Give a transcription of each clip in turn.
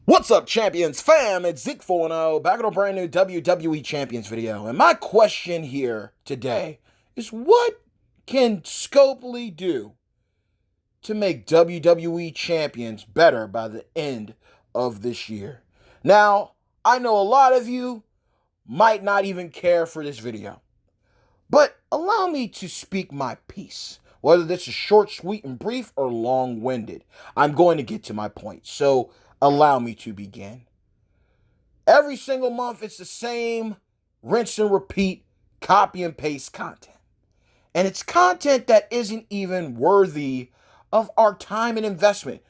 What's up, Champions fam? It's Zeke 4-0, back with a brand new WWE Champions video. And my question here today is, what can Scopely do to make WWE Champions better by the end of this year? Now, I know a lot of you might not even care for this video, but allow me to speak my piece. Whether this is short, sweet, and brief or long-winded, I'm going to get to my point. So allow me to begin. Every single month, it's the same rinse and repeat, copy and paste content. And it's content that isn't even worthy of our time and investment.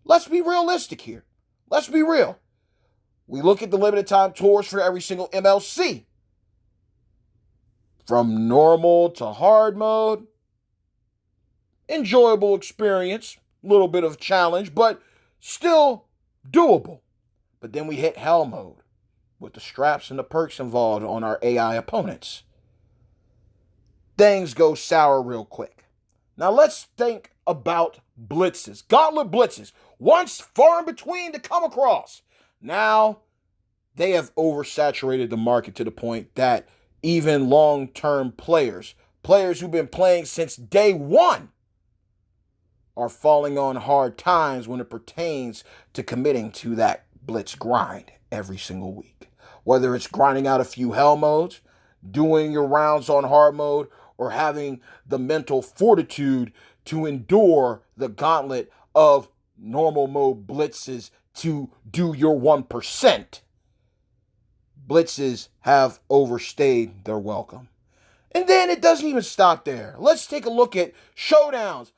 Let's be realistic here. Let's be real. We look at the limited time tours for every single MLC. From normal to hard mode. Enjoyable experience. A little bit of challenge, but still doable. But then we hit hell mode with the straps and the perks involved on our AI opponents. Things go sour real quick. Now let's think about blitzes. Gauntlet blitzes. Once far in between to come across. Now they have oversaturated the market to the point that even long-term players who've been playing since day one, are falling on hard times when it pertains to committing to that blitz grind every single week. Whether it's grinding out a few hell modes, doing your rounds on hard mode, or having the mental fortitude to endure the gauntlet of normal mode blitzes to do your 1%. Blitzes have overstayed their welcome. And then it doesn't even stop there. Let's take a look at showdowns.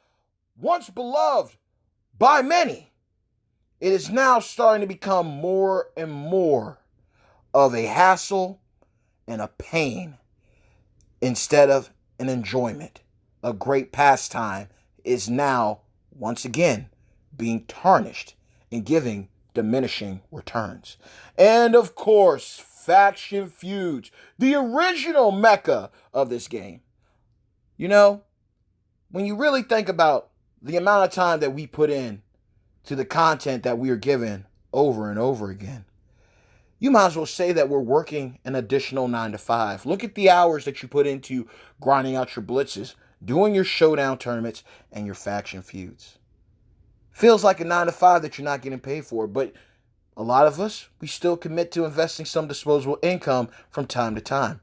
Once beloved by many, it is now starting to become more and more of a hassle and a pain instead of an enjoyment. A great pastime is now, once again, being tarnished and giving diminishing returns. And of course, faction feuds, the original mecca of this game. You know, when you really think about the amount of time that we put in to the content that we are given over and over again, you might as well say that we're working an additional 9 to 5. Look at the hours that you put into grinding out your blitzes, doing your showdown tournaments, and your faction feuds. Feels like a 9 to 5 that you're not getting paid for, but a lot of us, we still commit to investing some disposable income from time to time.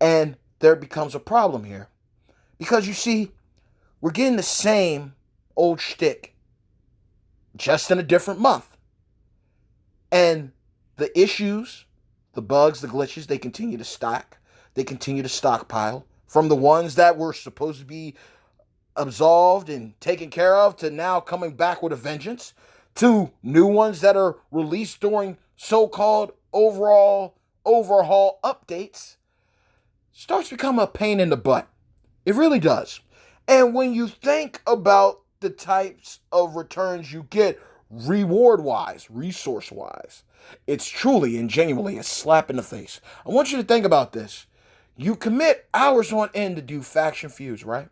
And there becomes a problem here. Because you see, we're getting the same old shtick, just in a different month. And the issues, the bugs, the glitches, they continue to stack. They continue to stockpile. From the ones that were supposed to be absolved and taken care of to now coming back with a vengeance, to new ones that are released during so-called overhaul updates, starts to become a pain in the butt. It really does. And when you think about the types of returns you get reward-wise, resource-wise, it's truly and genuinely a slap in the face. I want you to think about this. You commit hours on end to do faction feuds, right?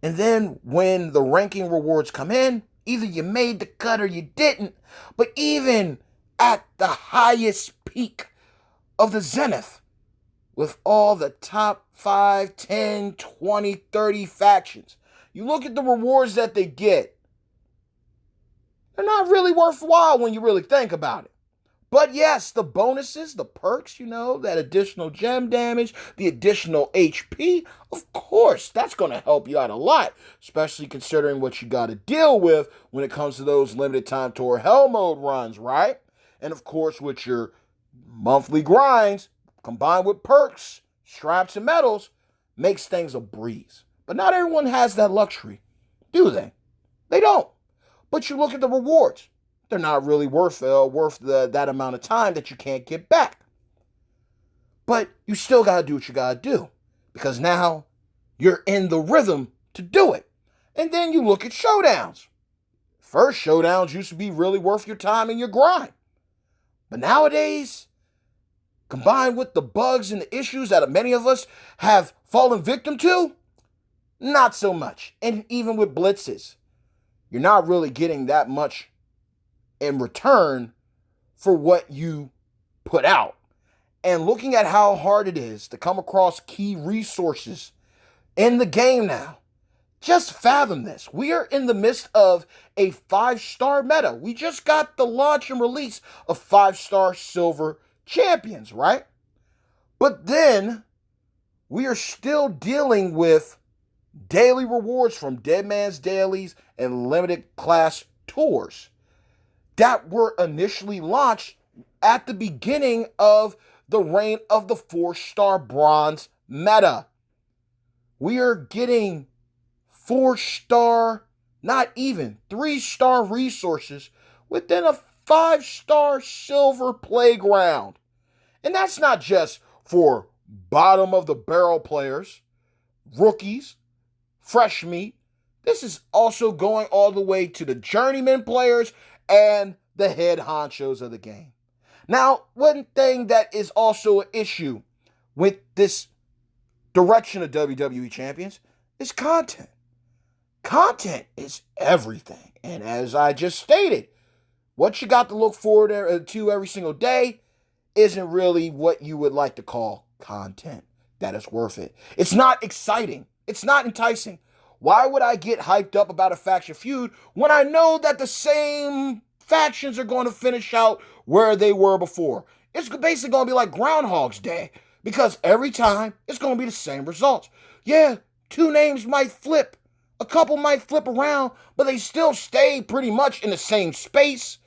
And then when the ranking rewards come in, either you made the cut or you didn't. But even at the highest peak of the zenith, with all the top 5, 10, 20, 30 factions, you look at the rewards that they get, they're not really worthwhile when you really think about it. But yes, the bonuses, the perks, that additional gem damage, the additional HP, of course, that's going to help you out a lot, especially considering what you got to deal with when it comes to those limited time tour hell mode runs, right? And of course, with your monthly grinds, combined with perks, straps, and medals, makes things a breeze. But not everyone has that luxury, do they? They don't. But you look at the rewards. They're not really worth that amount of time that you can't get back. But you still got to do what you got to do, because now you're in the rhythm to do it. And then you look at showdowns. First, showdowns used to be really worth your time and your grind. But nowadays, combined with the bugs and the issues that many of us have fallen victim to, not so much. And even with blitzes, you're not really getting that much in return for what you put out. And looking at how hard it is to come across key resources in the game now, just fathom this. We are in the midst of a 5-star meta. We just got the launch and release of 5-star silver champions, right? But then we are still dealing with daily rewards from Dead Man's Dailies and limited class tours that were initially launched at the beginning of the reign of the 4-star bronze meta. We are getting 4-star, not even 3-star resources within a 5-star silver playground. And that's not just for bottom of the barrel players, rookies, fresh meat. This is also going all the way to the journeyman players and the head honchos of the game. Now, one thing that is also an issue with this direction of WWE champions is content. Content is everything. And as I just stated, what you got to look forward to every single day isn't really what you would like to call content that is worth it. It's not exciting. It's not enticing. Why would I get hyped up about a faction feud when I know that the same factions are going to finish out where they were before? It's basically going to be like Groundhog's Day, because every time it's going to be the same results. Yeah, 2 names might flip. A couple might flip around, but they still stay pretty much in the same space.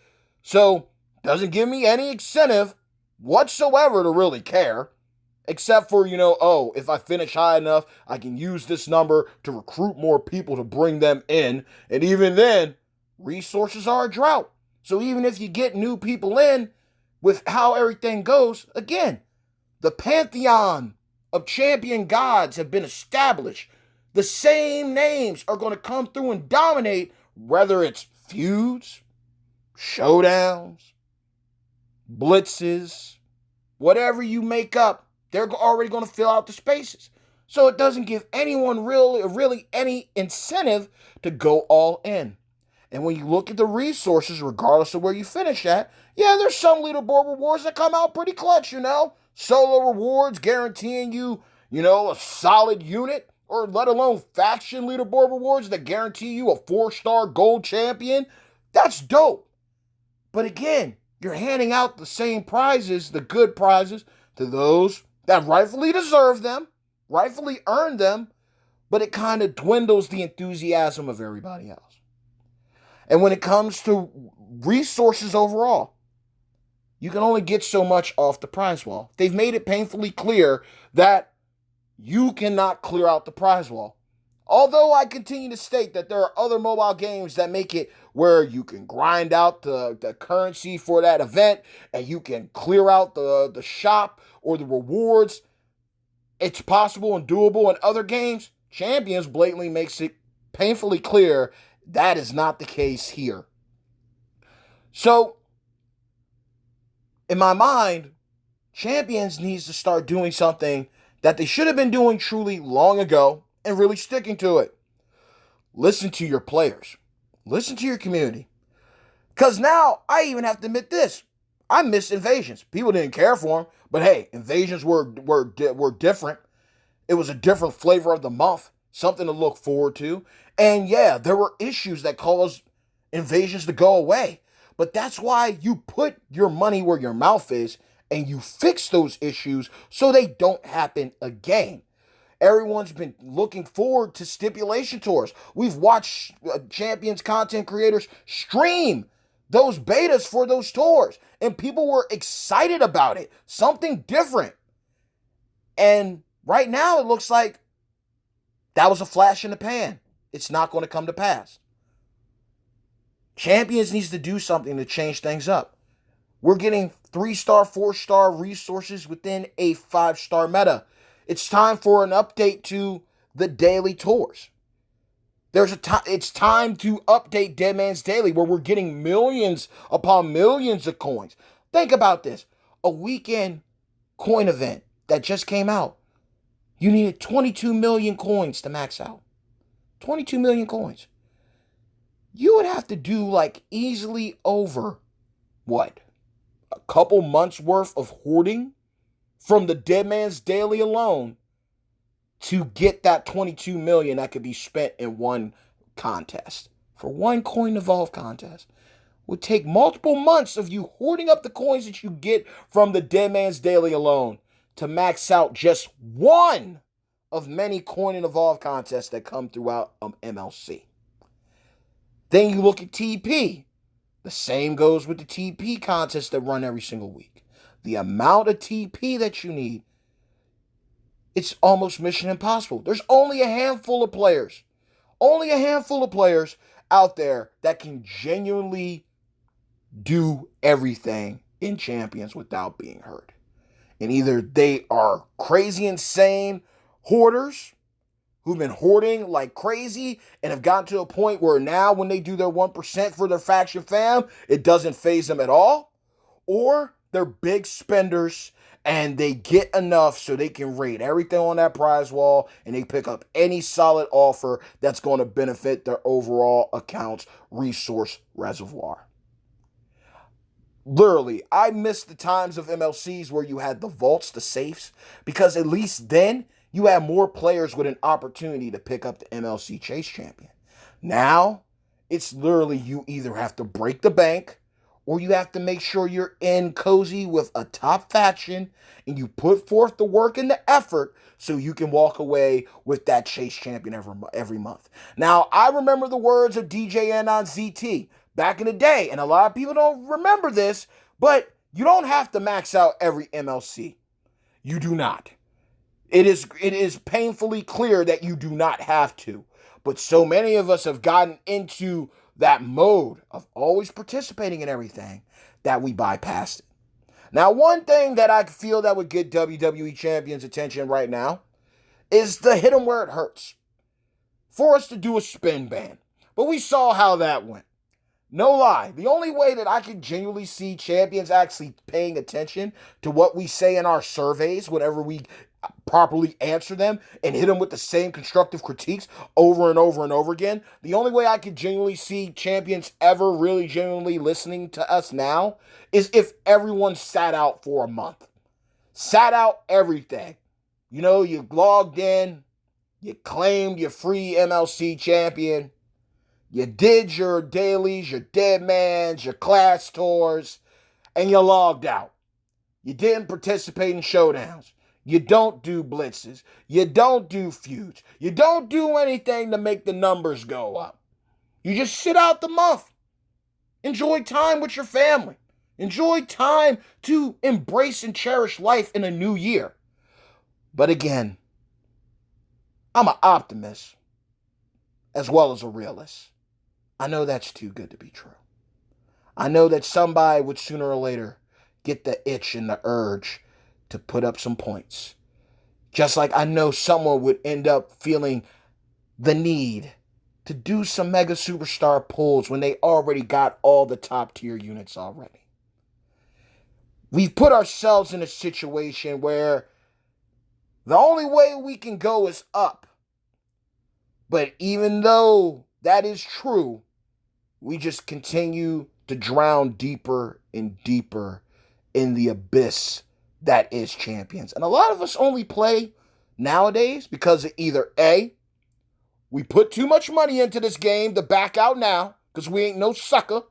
So, doesn't give me any incentive whatsoever to really care. Except for, if I finish high enough, I can use this number to recruit more people to bring them in. And even then, resources are a drought. So even if you get new people in, with how everything goes, again, the pantheon of champion gods have been established. The same names are going to come through and dominate, whether it's feuds, showdowns, blitzes, whatever you make up. They're already going to fill out the spaces. So it doesn't give anyone really any incentive to go all in. And when you look at the resources, regardless of where you finish at, yeah, there's some leaderboard rewards that come out pretty clutch, Solo rewards guaranteeing you, a solid unit, or let alone faction leaderboard rewards that guarantee you a 4-star gold champion. That's dope. But again, you're handing out the same prizes, the good prizes, to those that rightfully deserve them, rightfully earn them, but it kind of dwindles the enthusiasm of everybody else. And when it comes to resources overall, you can only get so much off the prize wall. They've made it painfully clear that you cannot clear out the prize wall. Although I continue to state that there are other mobile games that make it where you can grind out the currency for that event and you can clear out the shop or the rewards. It's possible and doable in other games. Champions blatantly makes it painfully clear that is not the case here. So, in my mind, Champions needs to start doing something that they should have been doing truly long ago and really sticking to it. Listen to your players. Listen to your community. Because now, I even have to admit this. I miss Invasions. People didn't care for them. But hey, Invasions were different. It was a different flavor of the month. Something to look forward to. And yeah, there were issues that caused Invasions to go away. But that's why you put your money where your mouth is and you fix those issues so they don't happen again. Everyone's been looking forward to stipulation tours. We've watched Champions content creators stream those betas for those tours, and people were excited about it. Something different. And right now it looks like that was a flash in the pan. It's not going to come to pass. Champions needs to do something to change things up. We're getting 3-star, 4-star resources within a 5-star meta. It's time for an update to the daily tours. It's time to update Dead Man's Daily, where we're getting millions upon millions of coins. Think about this. A weekend coin event that just came out. You needed 22 million coins to max out. 22 million coins. You would have to do like easily over what, a couple months worth of hoarding from the Dead Man's Daily alone to get that 22 million that could be spent in one contest. For one coin evolve contest would take multiple months of you hoarding up the coins that you get from the Dead Man's Daily alone to max out just one of many coin and evolve contests that come throughout MLC. Then you look at TP. The same goes with the TP contests that run every single week. The amount of TP that you need, it's almost mission impossible. There's only a handful of players out there that can genuinely do everything in Champions without being hurt. And either they are crazy, insane hoarders who've been hoarding like crazy and have gotten to a point where now when they do their 1% for their faction fam, it doesn't faze them at all. Or they're big spenders and they get enough so they can raid everything on that prize wall and they pick up any solid offer that's going to benefit their overall account's resource reservoir. Literally, I miss the times of MLCs where you had the vaults, the safes, because at least then you had more players with an opportunity to pick up the MLC Chase Champion. Now, it's literally you either have to break the bank or you have to make sure you're in cozy with a top faction and you put forth the work and the effort so you can walk away with that Chase Champion every month. Now, I remember the words of DJN on ZT back in the day, and a lot of people don't remember this, but you don't have to max out every MLC. You do not. It is painfully clear that you do not have to. But so many of us have gotten into that mode of always participating in everything that we bypassed it. Now, one thing that I feel that would get WWE Champions' attention right now is the hit 'em where it hurts. For us to do a spin ban. But we saw how that went. No lie, the only way that I can genuinely see champions actually paying attention to what we say in our surveys whenever we properly answer them and hit them with the same constructive critiques over and over and over again, the only way I could genuinely see champions ever really genuinely listening to us now is if everyone sat out for a month. Sat out everything. You know, you logged in, you claimed your free MLC champion, you did your dailies, your dead mans, your class tours, and you logged out. You didn't participate in showdowns. You don't do blitzes. You don't do feuds. You don't do anything to make the numbers go up. You just sit out the month. Enjoy time with your family. Enjoy time to embrace and cherish life in a new year. But again, I'm an optimist as well as a realist. I know that's too good to be true. I know that somebody would sooner or later get the itch and the urge to put up some points. Just like I know someone would end up feeling the need to do some mega superstar pulls when they already got all the top tier units already. We've put ourselves in a situation where the only way we can go is up. But even though that is true, we just continue to drown deeper and deeper in the abyss that is champions. And a lot of us only play nowadays because of either A, we put too much money into this game to back out now because we ain't no sucker,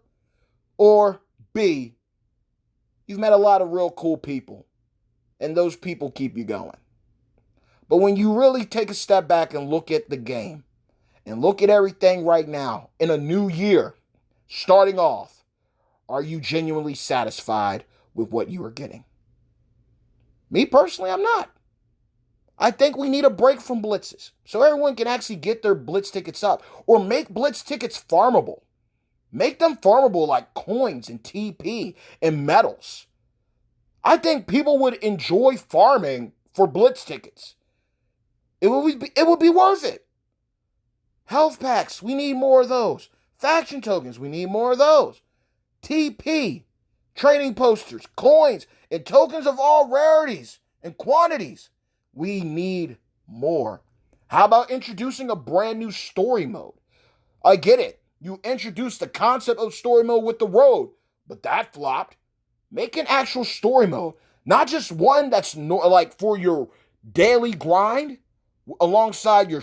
or B, you've met a lot of real cool people and those people keep you going. But when you really take a step back and look at the game and look at everything right now in a new year, starting off, are you genuinely satisfied with what you are getting? Me personally, I'm not. I think we need a break from blitzes so everyone can actually get their blitz tickets up, or make blitz tickets farmable. Make them farmable like coins and TP and medals. I think people would enjoy farming for blitz tickets. It would be worth it. Health packs, we need more of those. Faction tokens, we need more of those. TP, training posters, coins, and tokens of all rarities and quantities. We need more. How about introducing a brand new story mode? I get it. You introduced the concept of story mode with the road, but that flopped. Make an actual story mode, not just one that's like for your daily grind alongside your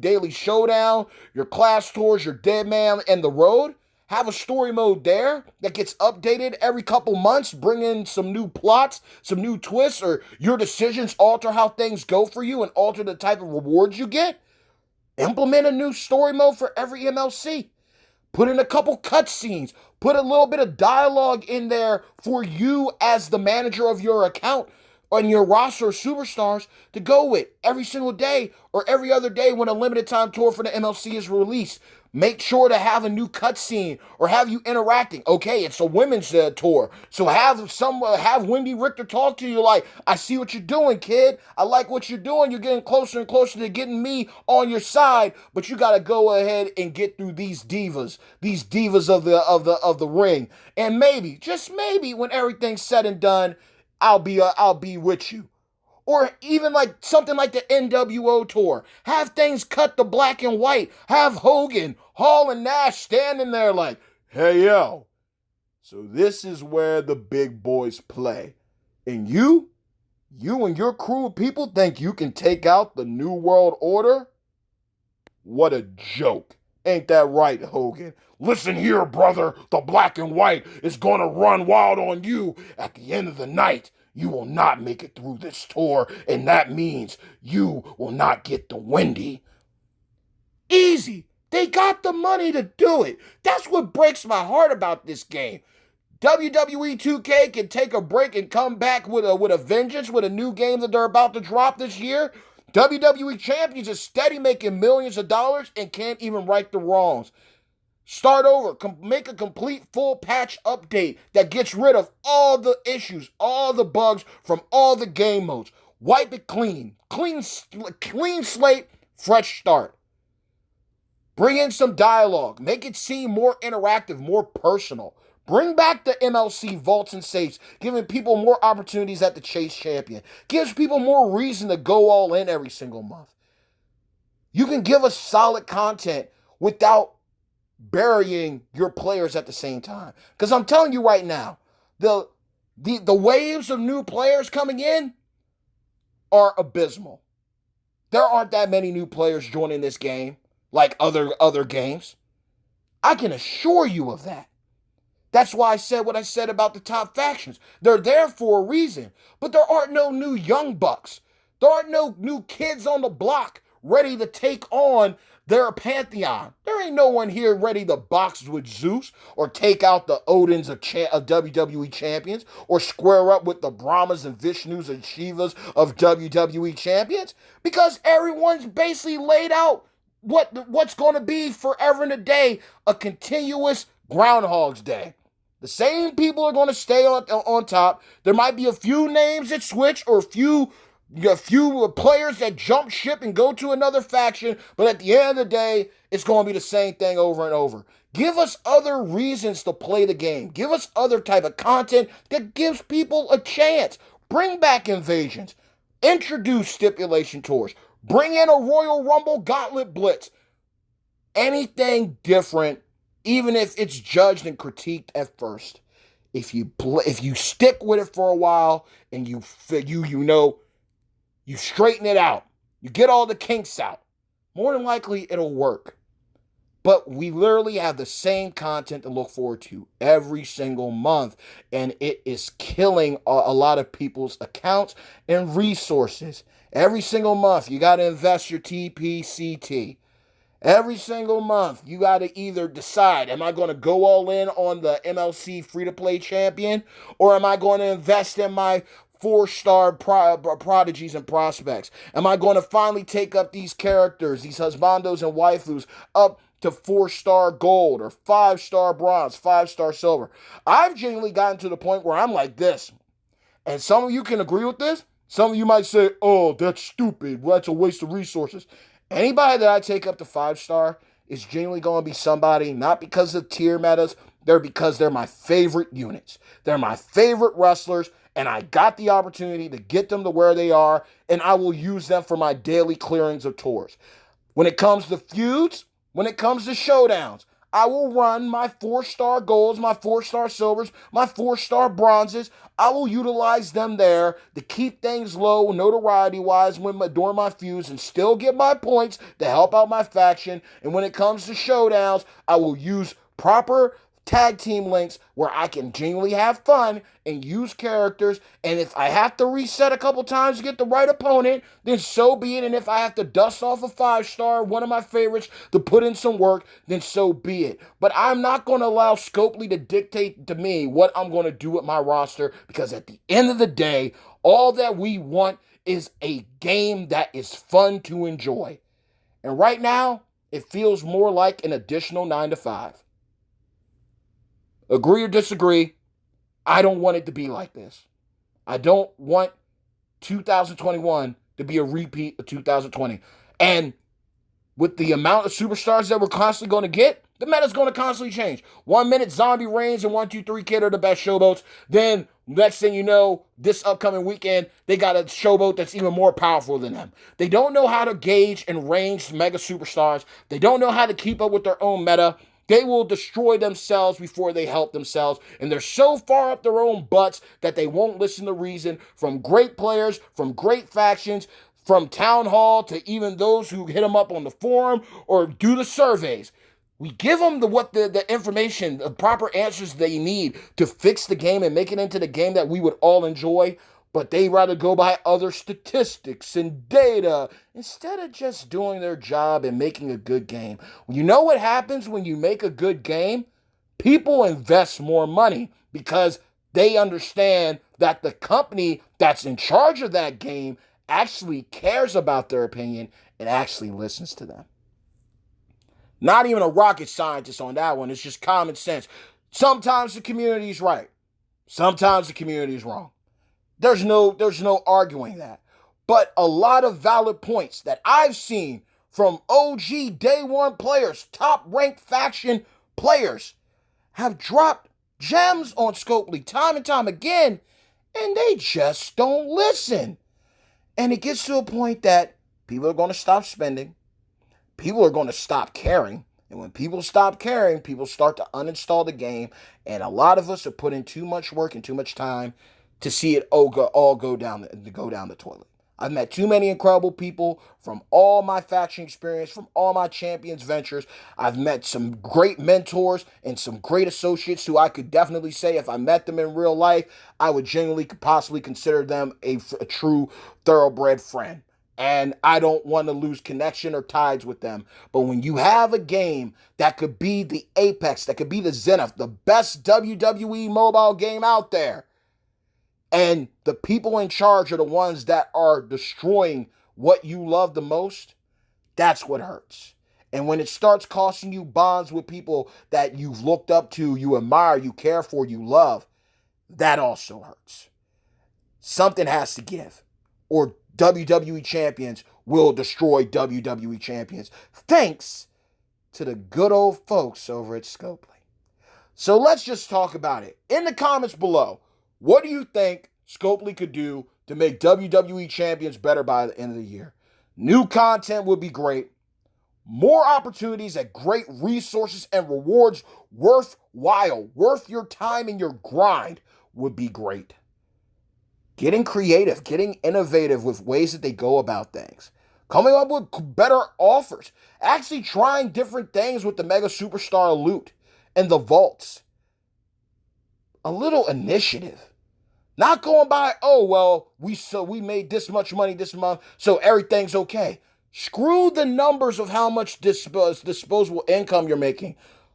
daily showdown, your class tours, your dead man, and the road. Have a story mode there that gets updated every couple months, bring in some new plots, some new twists, or your decisions alter how things go for you and alter the type of rewards you get. Implement a new story mode for every MLC. Put in a couple cutscenes. Put a little bit of dialogue in there for you as the manager of your account on your roster of superstars to go with every single day or every other day when a limited time tour for the MLC is released. Make sure to have a new cutscene or have you interacting. Okay, it's a women's tour, so have Wendy Richter talk to you like, I see what you're doing, kid. I like what you're doing. You're getting closer and closer to getting me on your side, but you got to go ahead and get through these divas of the ring, and maybe, just maybe, when everything's said and done, I'll be with you. Or even like something like the NWO tour. Have things cut to black and white. Have Hogan, Hall, and Nash standing there like, hey, yo. So this is where the big boys play. And you and your crew of people think you can take out the New World Order? What a joke. Ain't that right, Hogan? Listen here, brother. The black and white is going to run wild on you at the end of the night. You will not make it through this tour, and that means you will not get the Wendy. Easy. They got the money to do it. That's what breaks my heart about this game. WWE 2K can take a break and come back with a vengeance with a new game that they're about to drop this year. WWE Champions is steady making millions of dollars and can't even right the wrongs. Start over, make a complete full patch update that gets rid of all the issues, all the bugs from all the game modes. Wipe it clean slate, fresh start. Bring in some dialogue, make it seem more interactive, more personal. Bring back the MLC vaults and safes, giving people more opportunities at the Chase Champion. Gives people more reason to go all in every single month. You can give us solid content without burying your players at the same time. Because I'm telling you right now, the waves of new players coming in are abysmal. There aren't that many new players joining this game like other games. I can assure you of that. That's why I said what I said about the top factions. They're there for a reason. But there aren't no new young bucks. There aren't no new kids on the block ready to take on their pantheon. There ain't no one here ready to box with Zeus or take out the Odins of WWE champions or square up with the Brahmas and Vishnus and Shivas of WWE champions, because everyone's basically laid out what's going to be forever and a day, a continuous Groundhog's Day. The same people are going to stay on top. There might be a few names that switch or a few players that jump ship and go to another faction, but at the end of the day, it's going to be the same thing over and over. Give us other reasons to play the game. Give us other type of content that gives people a chance. Bring back invasions. Introduce stipulation tours. Bring in a Royal Rumble Gauntlet Blitz. Anything different, even if it's judged and critiqued at first. If you stick with it for a while and you straighten it out, you get all the kinks out, more than likely it'll work. But we literally have the same content to look forward to every single month, and it is killing a lot of people's accounts and resources. Every single month, you got to invest your TPCT. Every single month, you got to either decide, am I going to go all in on the MLC free-to-play champion, or am I going to invest in my 4-star prodigies and prospects? Am I going to finally take up these characters, these husbandos and waifus, up to 4-star gold or 5-star bronze, 5-star silver? I've genuinely gotten to the point where I'm like this. And some of you can agree with this. Some of you might say, oh, that's stupid. Well, that's a waste of resources. Anybody that I take up to 5-star is genuinely going to be somebody, not because of tier metas, because they're my favorite units. They're my favorite wrestlers, and I got the opportunity to get them to where they are, and I will use them for my daily clearings of tours. When it comes to feuds, when it comes to showdowns, I will run my 4-star golds, my 4-star silvers, my 4-star bronzes. I will utilize them there to keep things low notoriety-wise during my feuds and still get my points to help out my faction. And when it comes to showdowns, I will use proper tag team links where I can genuinely have fun and use characters. And if I have to reset a couple times to get the right opponent, then so be it. And if I have to dust off a 5-star, one of my favorites, to put in some work, then so be it. But I'm not going to allow Scopely to dictate to me what I'm going to do with my roster, because at the end of the day, all that we want is a game that is fun to enjoy. And right now, it feels more like an additional 9 to 5. Agree or disagree, I don't want it to be like this. I don't want 2021 to be a repeat of 2020. And with the amount of superstars that we're constantly going to get, the meta's going to constantly change. 1 minute, Zombie Reigns and 1, 2, 3 Kid are the best showboats. Then, next thing you know, this upcoming weekend, they got a showboat that's even more powerful than them. They don't know how to gauge and range mega superstars. They don't know how to keep up with their own meta. They will destroy themselves before they help themselves. And they're so far up their own butts that they won't listen to reason from great players, from great factions, from town hall to even those who hit them up on the forum or do the surveys. We give them the information, the proper answers they need to fix the game and make it into the game that we would all enjoy. But they rather go by other statistics and data instead of just doing their job and making a good game. You know what happens when you make a good game? People invest more money because they understand that the company that's in charge of that game actually cares about their opinion and actually listens to them. Not even a rocket scientist on that one. It's just common sense. Sometimes the community is right. Sometimes the community is wrong. There's no arguing that. But a lot of valid points that I've seen from OG day one players, top ranked faction players, have dropped gems on Scopely time and time again, and they just don't listen. And it gets to a point that people are going to stop spending. People are going to stop caring. And when people stop caring, people start to uninstall the game. And a lot of us are putting too much work and too much time to see it all go down the toilet. I've met too many incredible people from all my faction experience, from all my champions ventures. I've met some great mentors and some great associates who I could definitely say if I met them in real life, I would genuinely possibly consider them a true thoroughbred friend. And I don't want to lose connection or ties with them. But when you have a game that could be the apex, that could be the zenith, the best WWE mobile game out there, and the people in charge are the ones that are destroying what you love the most, that's what hurts. And when it starts costing you bonds with people that you've looked up to, you admire, you care for, you love, that also hurts. Something has to give, or WWE champions will destroy WWE champions, thanks to the good old folks over at Scopely. So let's just talk about it. In the comments below, what do you think Scopely could do to make WWE champions better by the end of the year? New content would be great. More opportunities at great resources and rewards worthwhile, worth your time and your grind would be great. Getting creative, getting innovative with ways that they go about things. Coming up with better offers. Actually trying different things with the Mega Superstar loot and the vaults. A little initiative. Not going by, oh, well, we made this much money this month, so everything's okay. Screw the numbers of how much disposable income you're making.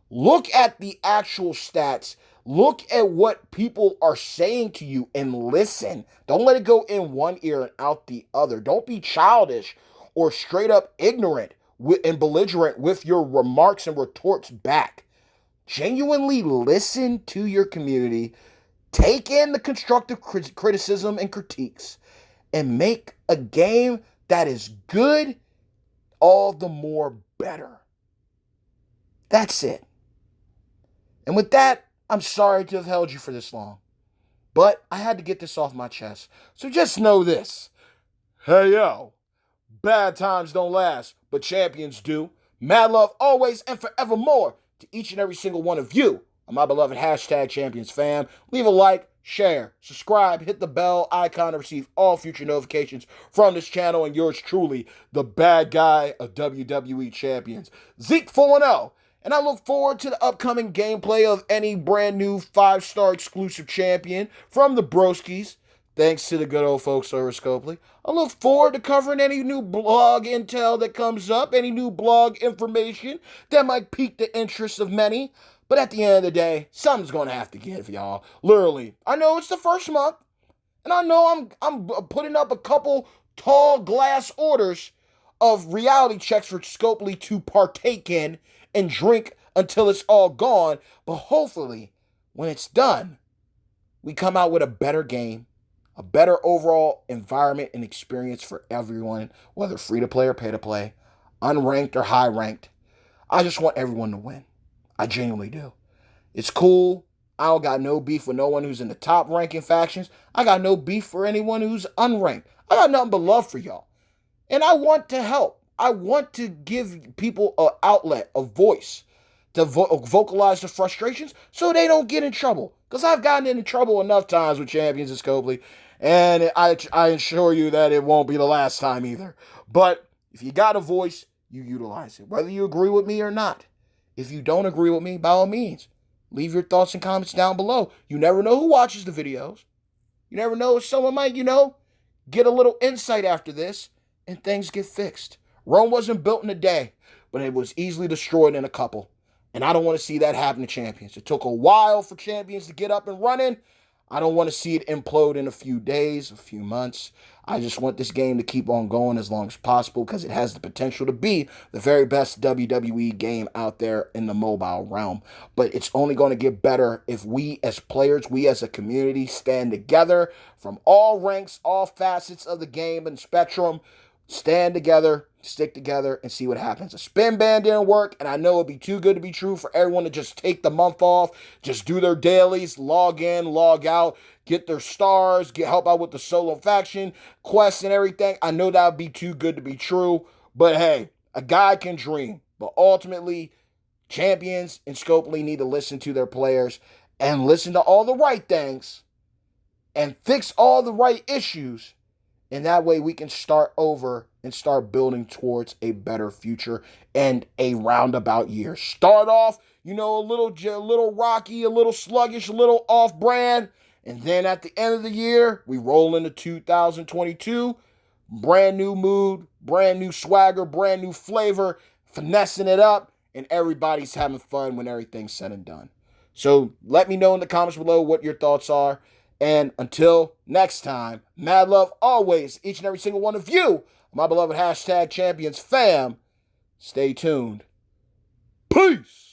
Look at the actual stats. Look at what people are saying to you and listen. Don't let it go in one ear and out the other. Don't be childish or straight up ignorant and belligerent with your remarks and retorts back. Genuinely listen to your community. Take in the constructive criticism and critiques and make a game that is good all the more better. That's it. And with that, I'm sorry to have held you for this long, but I had to get this off my chest. So just know this. Hey, yo, bad times don't last, but champions do. Mad love always and forevermore. to each and every single one of you, my beloved hashtag champions fam. Leave a like, share, subscribe, hit the bell icon to receive all future notifications from this channel, and yours truly, the bad guy of WWE champions, Zeke 4-0. And I look forward to the upcoming gameplay of any brand new 5-star exclusive champion from the Broskies, thanks to the good old folks over Scopely. I look forward to covering any new blog intel that comes up, any new blog information that might pique the interest of many. But at the end of the day, something's going to have to give, y'all. Literally. I know it's the first month, and I know I'm putting up a couple tall glass orders of reality checks for Scopely to partake in and drink until it's all gone. But hopefully, when it's done, we come out with a better game, a better overall environment and experience for everyone, whether free to play or pay to play, unranked or high ranked. I just want everyone to win. I genuinely do. It's cool. I don't got no beef with no one who's in the top ranking factions. I got no beef for anyone who's unranked. I got nothing but love for y'all. And I want to help. I want to give people an outlet, a voice to vocalize their frustrations so they don't get in trouble. Because I've gotten into trouble enough times with champions and Scopely, and I assure you that it won't be the last time either. But if you got a voice, you utilize it, whether you agree with me or not. If you don't agree with me, by all means, leave your thoughts and comments down below. You never know who watches the videos. You never know if someone might, get a little insight after this and things get fixed. Rome wasn't built in a day, but it was easily destroyed in a couple. And I don't want to see that happen to champions. It took a while for champions to get up and running. I don't want to see it implode in a few days, a few months. I just want this game to keep on going as long as possible because it has the potential to be the very best WWE game out there in the mobile realm. But it's only going to get better if we as players, we as a community stand together from all ranks, all facets of the game and spectrum. Stand together, stick together, and see what happens. A spin ban didn't work, and I know it'd be too good to be true for everyone to just take the month off, just do their dailies, log in, log out, get their stars, help out with the solo faction, quests and everything. I know that would be too good to be true, but hey, a guy can dream. But ultimately, champions and Scopely need to listen to their players and listen to all the right things and fix all the right issues. And that way we can start over and start building towards a better future and a roundabout year. Start off, a little rocky, a little sluggish, a little off-brand. And then at the end of the year, we roll into 2022. Brand new mood, brand new swagger, brand new flavor, finessing it up. And everybody's having fun when everything's said and done. So let me know in the comments below what your thoughts are. And until next time, mad love always, each and every single one of you, my beloved hashtag champions fam. Stay tuned. Peace.